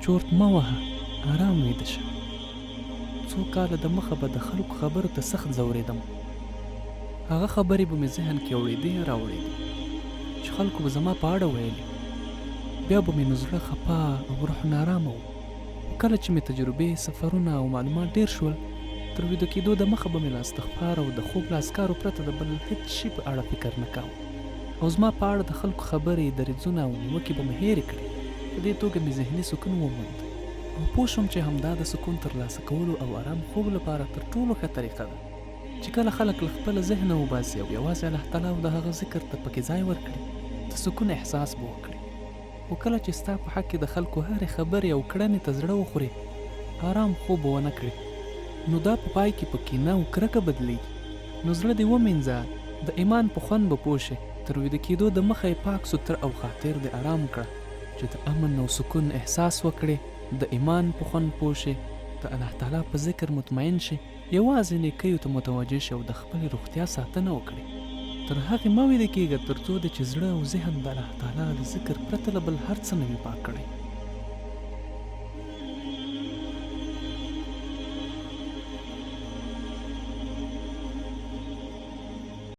چورت مه وهه، آرام ویده شه. څو کاله د مخه به د خلکو خبرو ته سخت ځورېدم. هغه خبرې به مې ذهن کې اورېدې راوړېدې چې خلکو به زما په اړه ویلې. بیا به مې نو زړه خفه او روح نارامه و. کله چې مې تجربې، سفرونه او معلومات ډېر شول، تر ویده کېدو د مخه به مې له استغفار او د خوب له اذکارو پرته د بل هېڅ شي په اړه فکر نه کاوه. او زما په اړه د خلکو خبرې، دریځونه او نیوکې به مې هېرې کړې. په دې توګه مې ذهني سکون وموند او پوه شوم چې همدا د سکون ترلاسه کولو او آرام خوب لپاره تر ټولو ښه طریقه ده. چې کله خلک له خپله ذهنه وباسي او یوازې الله تعالی او د هغه ذکر ته پکې ځای ورکړي، د سکون احساس به وکړي. خو کله چې ستا په حق کې د خلکو هرې خبرې او کړنې ته زړه وخوري، آرام خوب به ونه کړي، نو دا په پای کې په کینه او کرکه بدلیږي. نو زړه دې ومینځه، د ایمان په خوند به پوه شې. تر ویده کېدو د مخه یې پاک سوتر او خاطر دې آرام کړه چې د امن او سکون احساس وکړې، د ایمان په خوند پوه شې، د الله تعالی په ذکر مطمئن شې، یوازې نیکیو ته متوجه شې او د خپلې روغتیا ساتنه وکړې. تر هغې مه ویده کېږه تر څو دې چې زړه او ذهن د الله تعالی د ذکر پرته له بل هر څه نه وي پاک کړی.